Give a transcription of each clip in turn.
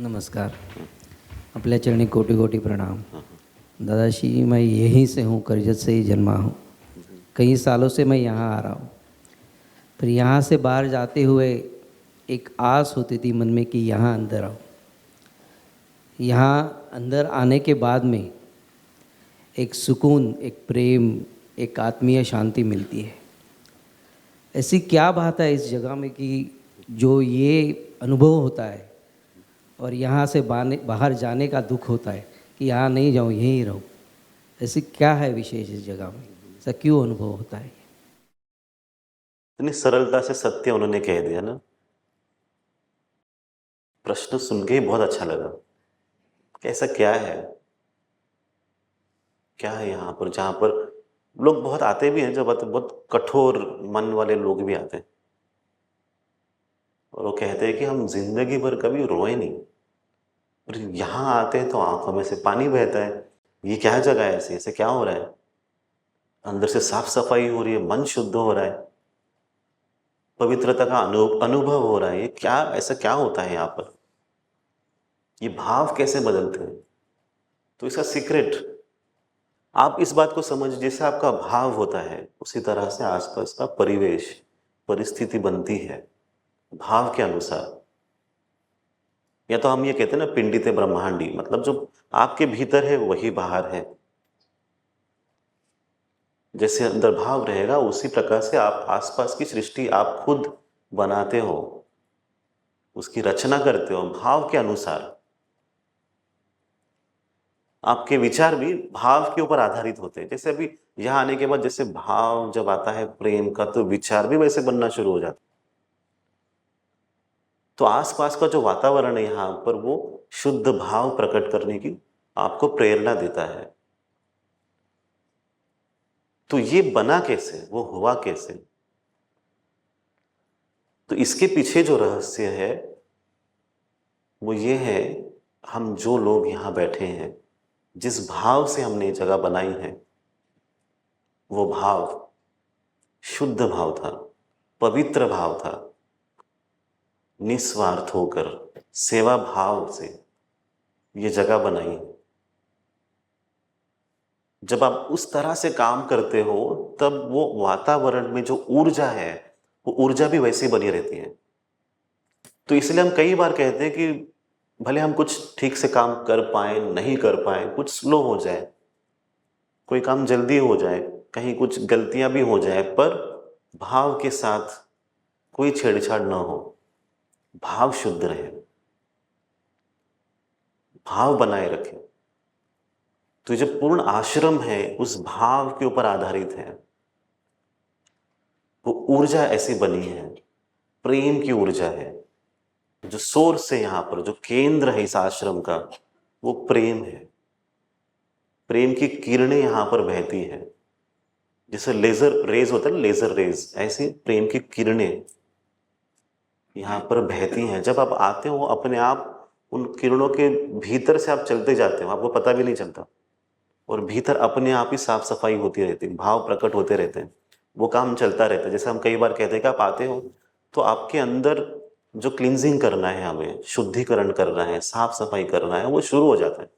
नमस्कार। आपल्या चरणी कोटि कोटि प्रणाम। हाँ, दादाश्री, मैं यहीं से हूँ, करजत से ही जन्मा हूँ। कई सालों से मैं यहाँ आ रहा हूँ। फिर यहाँ से बाहर जाते हुए एक आस होती थी मन में कि यहाँ अंदर आओ। यहाँ अंदर आने के बाद में एक सुकून, एक प्रेम, एक आत्मीय शांति मिलती है। ऐसी क्या बात है इस जगह में कि जो ये अनुभव होता है और यहाँ से बाहर जाने का दुख होता है कि यहाँ नहीं जाऊँ, यहीं रहूँ। ऐसी क्या है विशेष इस जगह में? ऐसा क्यों अनुभव होता है? इतनी सरलता से सत्य उन्होंने कह दिया ना। प्रश्न सुन के ही बहुत अच्छा लगा कि ऐसा क्या है, क्या है यहाँ पर जहाँ पर लोग बहुत आते भी हैं, जब बहुत कठोर मन वाले लोग भी आते हैं और वो कहते हैं कि हम जिंदगी भर कभी रोए नहीं, और यहाँ आते हैं तो आंखों में से पानी बहता है। ये क्या जगह है, ऐसे ऐसे क्या हो रहा है, अंदर से साफ सफाई हो रही है, मन शुद्ध हो रहा है, पवित्रता का अनुभव हो रहा है। ये क्या, ऐसा क्या होता है यहाँ पर, ये भाव कैसे बदलते हैं? तो इसका सीक्रेट आप इस बात को समझ, जैसे आपका भाव होता है उसी तरह से आसपास का परिवेश, परिस्थिति बनती है भाव के अनुसार। या तो हम ये कहते हैं ना, पिंडित ब्रह्मांडी, मतलब जो आपके भीतर है वही बाहर है। जैसे अंदर भाव रहेगा उसी प्रकार से आप आसपास की सृष्टि आप खुद बनाते हो, उसकी रचना करते हो भाव के अनुसार। आपके विचार भी भाव के ऊपर आधारित होते हैं। जैसे अभी यहाँ आने के बाद जैसे भाव जब आता है प्रेम का, तो विचार भी वैसे बनना शुरू हो जाता है। तो आसपास का जो वातावरण है यहाँ पर, वो शुद्ध भाव प्रकट करने की आपको प्रेरणा देता है। तो ये बना कैसे, वो हुआ कैसे? तो इसके पीछे जो रहस्य है वो ये है, हम जो लोग यहाँ बैठे हैं, जिस भाव से हमने ये जगह बनाई है, वो भाव शुद्ध भाव था, पवित्र भाव था। निस्वार्थ होकर सेवा भाव से ये जगह बनाई है। जब आप उस तरह से काम करते हो तब वो वातावरण में जो ऊर्जा है, वो ऊर्जा भी वैसी बनी रहती है। तो इसलिए हम कई बार कहते हैं कि भले हम कुछ ठीक से काम कर पाए, नहीं कर पाए, कुछ स्लो हो जाए, कोई काम जल्दी हो जाए, कहीं कुछ गलतियां भी हो जाए, पर भाव के साथ कोई छेड़छाड़ ना हो, भाव शुद्ध रहे, भाव बनाए रखें। तो जो पूर्ण आश्रम है उस भाव के ऊपर आधारित है। वो ऊर्जा ऐसी बनी है, प्रेम की ऊर्जा है। जो सोर्स है यहाँ पर, जो केंद्र है इस आश्रम का, वो प्रेम है। प्रेम की किरणें यहाँ पर बहती है। जैसे लेजर रेज होता है ना, लेजर रेज, ऐसी प्रेम की किरणें यहाँ पर बहती हैं। जब आप आते हो अपने आप उन किरणों के भीतर से आप चलते जाते हो, आपको पता भी नहीं चलता, और भीतर अपने आप ही साफ सफाई होती रहती है, भाव प्रकट होते रहते हैं, वो काम चलता रहता है। जैसे हम कई बार कहते हैं कि आप आते हो तो आपके अंदर जो क्लींजिंग करना है, हमें शुद्धिकरण करना है, साफ सफाई करना है, वो शुरू हो जाता है।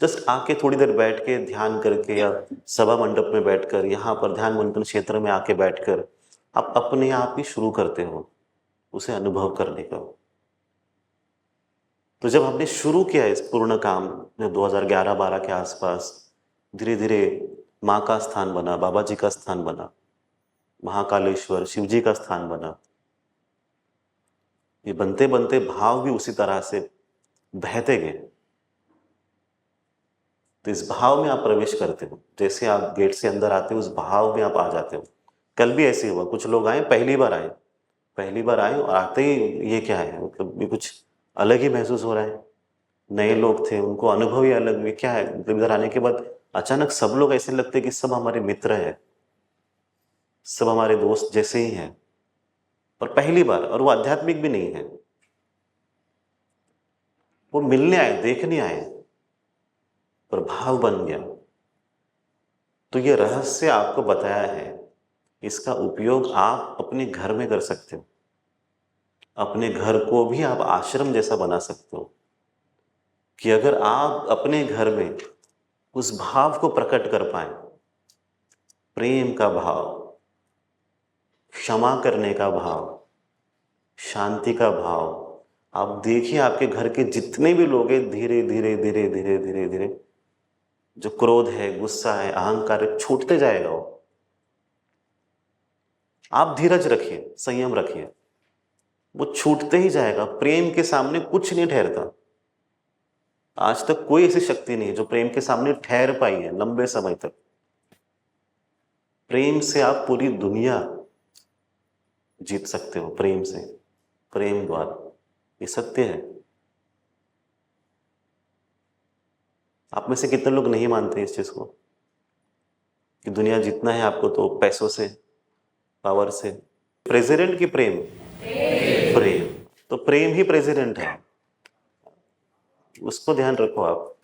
जस्ट आके थोड़ी देर बैठ के ध्यान करके, या सभा मंडप में बैठकर, यहाँ पर ध्यान मंथन क्षेत्र में आके बैठकर आप अपने आप ही शुरू करते हो उसे अनुभव करने का। तो जब हमने शुरू किया इस पूर्ण काम 2011-12 के आसपास, धीरे धीरे माँ का स्थान बना, बाबा जी का स्थान बना, महाकालेश्वर शिव जी का स्थान बना। ये बनते बनते भाव भी उसी तरह से बहते गए। तो इस भाव में आप प्रवेश करते हो, जैसे आप गेट से अंदर आते हो उस भाव में आप आ जाते हो। कल भी ऐसे हुआ, कुछ लोग आए, पहली बार आए और आते ही ये क्या है, मतलब ये कुछ अलग ही महसूस हो रहा है। नए लोग थे, उनको अनुभव ही अलग, ये क्या है, मतलब इधर आने के बाद अचानक सब लोग ऐसे लगते कि सब हमारे मित्र हैं, सब हमारे दोस्त जैसे ही हैं, और पहली बार, और वो आध्यात्मिक भी नहीं है, वो मिलने आए, देखने आए, पर भाव बन गया। तो ये रहस्य आपको बताया है, इसका उपयोग आप अपने घर में कर सकते हो। अपने घर को भी आप आश्रम जैसा बना सकते हो कि अगर आप अपने घर में उस भाव को प्रकट कर पाए, प्रेम का भाव, क्षमा करने का भाव, शांति का भाव, आप देखिए आपके घर के जितने भी लोग हैं धीरे धीरे धीरे धीरे धीरे धीरे जो क्रोध है, गुस्सा है, अहंकार है, छूटते जाएगा वो। आप धीरज रखिए, संयम रखिए, वो छूटते ही जाएगा। प्रेम के सामने कुछ नहीं ठहरता। आज तक कोई ऐसी शक्ति नहीं है जो प्रेम के सामने ठहर पाई है लंबे समय तक। प्रेम से आप पूरी दुनिया जीत सकते हो, प्रेम से, प्रेम द्वारा। ये सत्य है। आप में से कितने लोग नहीं मानते इस चीज को कि दुनिया जीतना है आपको तो पैसों से, पावर से। प्रेसिडेंट की प्रेम, प्रेम तो प्रेम ही प्रेसिडेंट है, उसको ध्यान रखो आप।